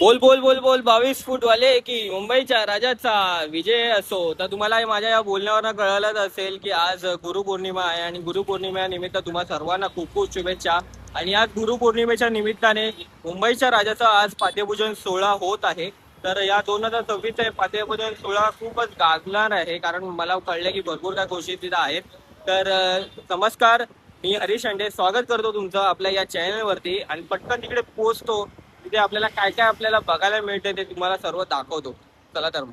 बोल बोल बोल बोल 22 फूट वाले की मुंबईच्या राजाचा विजय असो. तर तुम्हाला माझ्या या बोलण्यावरनं कळलंच असेल की आज गुरुपौर्णिमा आहे आणि गुरुपौर्णिमेनिमित्त तुम्हा सर्वांना खूप खूप शुभेच्छा. आणि आज गुरुपौर्णिमेच्या निमित्ताने मुंबईच्या राजाचा आज पाद्यपूजन सोहळा होत आहे. तर या 2026 पाद्यपूजन सोहळा खूपच गाजणार आहे, कारण मला कळलं की भरपूर काय गोष्टी तिथं आहेत. तर नमस्कार, मी हरीश अंडे स्वागत करतो तुमचं आपल्या या चॅनलवरती. आणि पटकन तिकडे पोहोचतो, तिथे आपल्याला काय काय आपल्याला बघायला मिळते ते तुम्हाला सर्व दाखवतो. चला तर मग.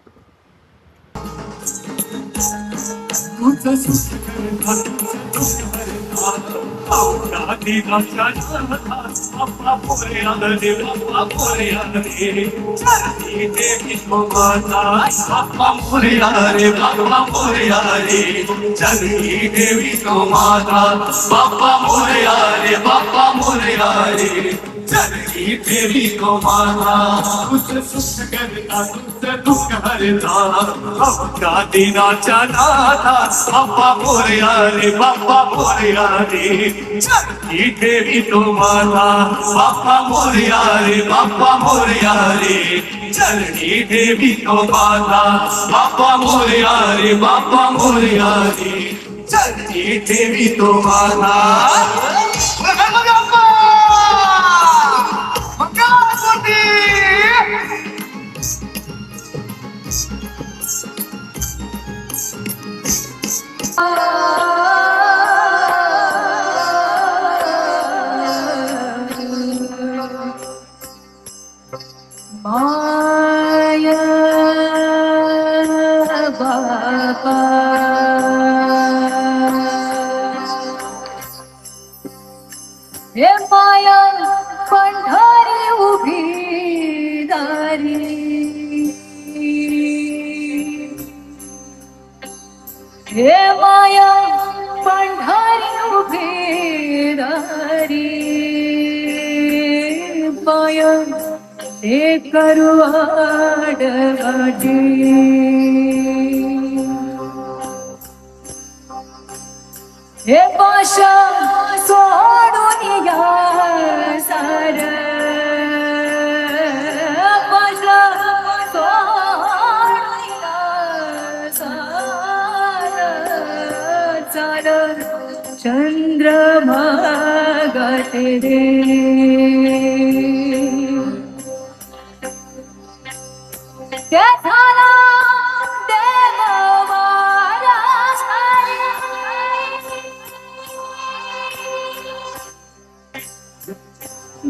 चरनी देवी को माना तुझसे सुख करता तुझसे दुख हरता आपका दीना चला था बाबा मोरिया रे बाबा मोरिया रे चरनी देवी को माना बाबा मोरिया रे बाबा मोरिया रे चरनी देवी को माना बाबा मोरिया रे बाबा मोरिया रे चरनी देवी को माना माया बाबा हे माया पंढरी उभी दारी हे माया पंढरी उभी दारी माया हे करू आडवाडी हे पाशा सोडून या सार पाशा सोडून या सार चाल चंद्रमा गाते रे त्या झाला देव महाराज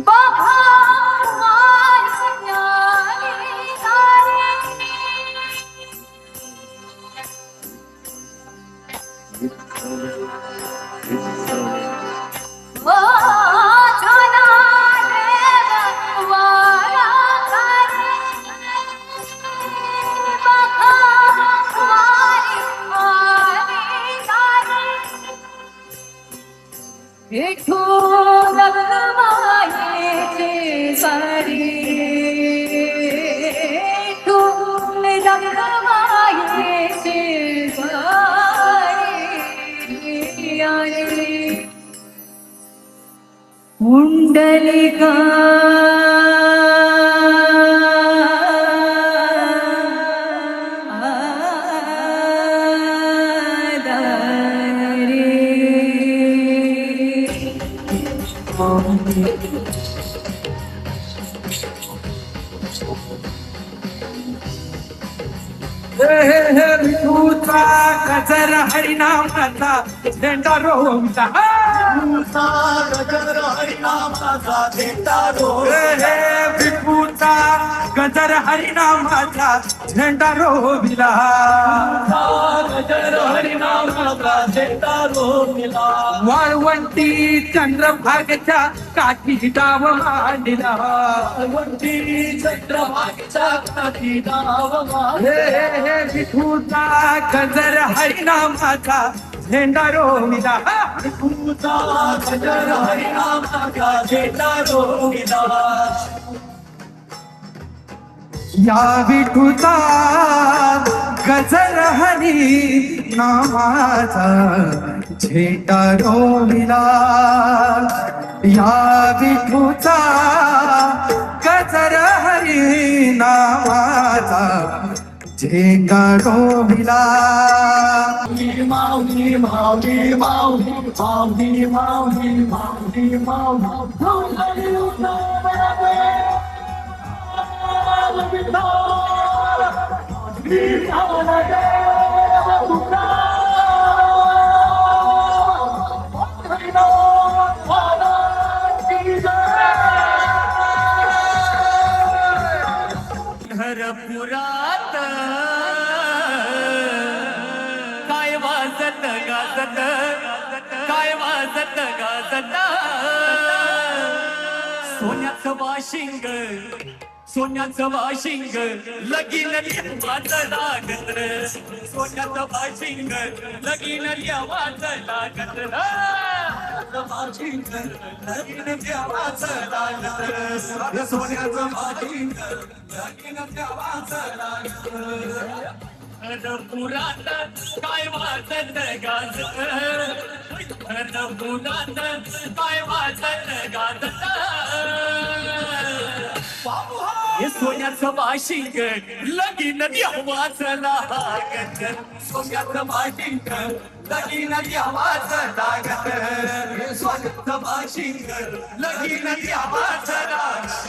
बाबा विठ्ठल रखमायेचे सारी विठ्ठल रखमायेचे सारी आरे कुंडलिका विठूचा गजर हरिनामाचा झेंडा रोवला गजर हरिनामाचा झेंडा रोवला विठूचा गजर हरिनामाचा झेंडा रोविला गजर हरिनामाचा झेंडा रोविला वाळवंटी चंद्रभागेच्या काठी डाव मांडला वाळवंटी चंद्रभागेच्या काठी डाव मांडला विठूचा गजर हरिनामाचा झेंडा रोविला विठूचा गजर हरिनामाचा झेंडा रोविला या विठूचा गजर हरी नामाचा झेंडा रोविला या विठूचा जर हरी नावाचा झेंगा डोबिला. माऊली माऊली माऊली माऊली माऊली माऊली घरपुरात काय वाजत गाजत, काय वाजत गाजत, सोन्याचं वाशिंग, सोन्याचं वाशिंग लगीन लिहावाचं लागत, सोन्याचं वाशिंग लगीन लिहावाचं लागत, वाशिंग लगीन लिहावाचं लागत, सोन्याचं वाशिंग लगीन लिहावाचं लागत. घरपुरात काय वाजत गाजत, घरपुरात काय वाजत गाजत, हे सोन्याचं वाशिंग लगीन देवाचं लागत, सोन्याचं वाशिंग लगीन देवाचं लागत, हे सोन्याचं वाशिंग लगीन देवाचं लागत.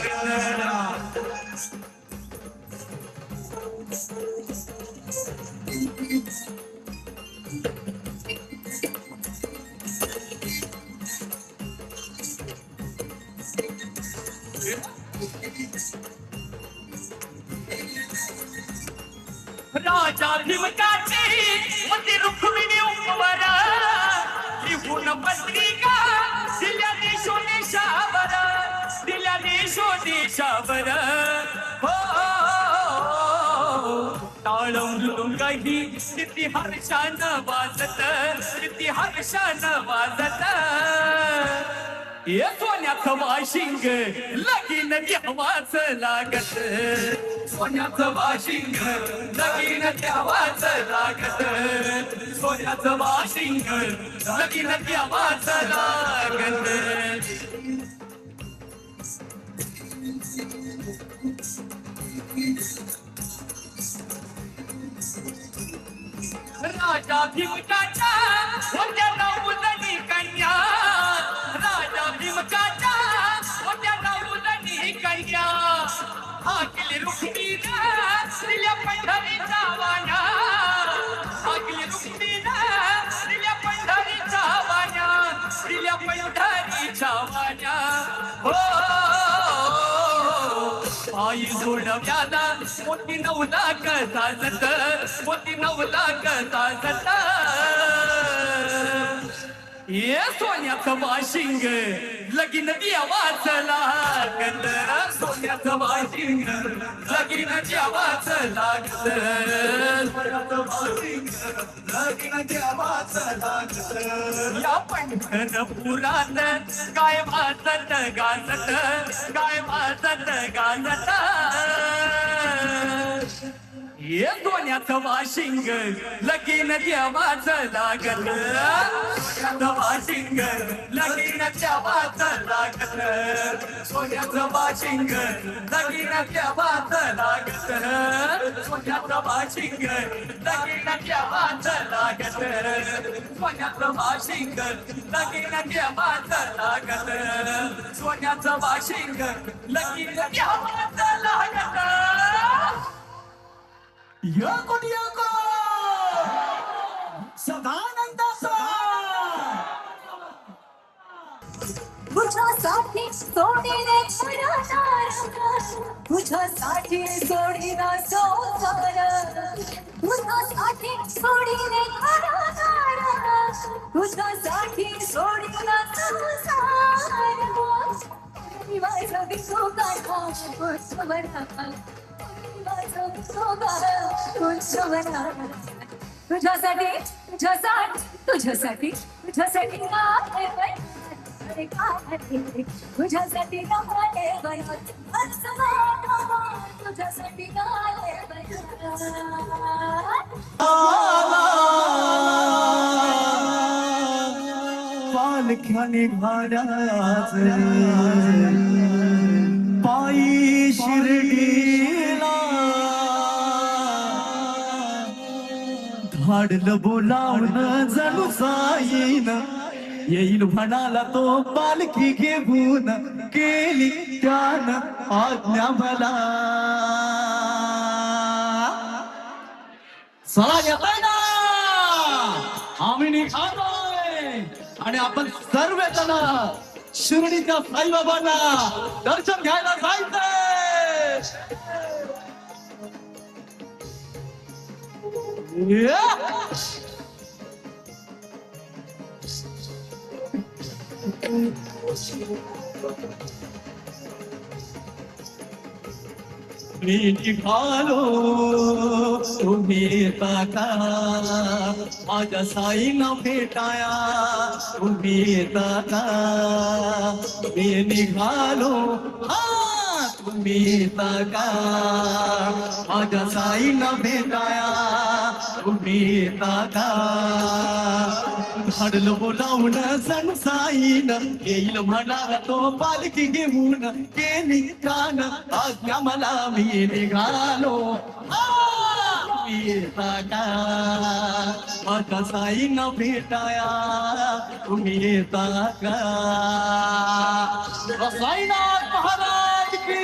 राजा भीमकाची मती रुक्मिणी उपवर, लिहून पत्रिका दिल्या देशोदेशावर, दिल्या देशोदेशावर, हो टाळून लुंगाही किती हर्षानं वाजत, किती हर्षानं वाजत, हे सोन्याचं वाशिंग लगीन देवाचं लागत, सोन्याचं वाशिंग लगीन देवाचं लागत, सोन्याचं वाशिंग लगीन देवाचं लागत. राजा भीमकाच्या होत्या नवुदनी कन्या, राजा भीमकाच्या होत्या नवुदनी कन्या, हाकली रुक्मिणीनं दिल्या पंढरीचा वाण्या, हाकली रुक्मिणीनं दिल्या पंढरीचा वाण्या, दिल्या पंढरीच्या वाण्या, हो पायी जोडव्याला मोठी 9 लाख साजत, मोठी 9 लाख साजत, हे सोन्याचं वाशिंग लगीन देवाचं लागत, सोन्याचं वाशिंग लगीन देवाचं लागत, सोन्याचं वाशिंग लगीन देवाचं लागत. या पंढरपुरात काय वाजत गाजत, काय वाजत गाजत, हे सोन्याचं वाशिंग लगीन देवाचं लागत, सोन्याचं वाशिंग लगीन देवाचं लागत, सोन्याचं वाशिंग लगीन देवाचं लागत, सोन्याचं वाशिंग लगीन देवाचं लागत, सोन्याचं वाशिंग लगीन देवाचं लागत, सोन्याचं वाशिंग लगीन देवाचं लागत. यको सदानंदाचा तुझ्यासाठी सोडीने खरं, तुझ्यासाठी सोडीना संसार, तुझ्यासाठी सोडीने खरं, तुझ्यासाठी सोडीना संसार, माझा विसो काढा तुझ्यावर, तुझ्यासाठी तुझ्यासाठी तुझ्यासाठी तुझ्यासाठी तुझ्यासाठी तुझ्यासाठी पालख्याने भाड्याच पायी धाडलं बोलावणं जणू साईन येईल म्हणाला तो पालखी घेऊन केली त्यानं आज्ञा मला चला घेताय ना आम्ही निघालोय आणि आपण सर्वजण शिर्डीच्या साईबाबांना दर्शन घ्यायला जायचंय मी निघालो तुम्ही येता माझ्या साईला भेटाया तुम्ही येता मी निघालो हा तुम्ही येता माझ्या साईला भेटाया तुम्ही येता धाडलं बोलावणं सण साईन येईल म्हणाला तो पालखी घेऊन केली कान आज्ञा मला मी निघालो मी येता माझ्या साईनं भेटाया तुम्ही येता का साईनाथ महाराज की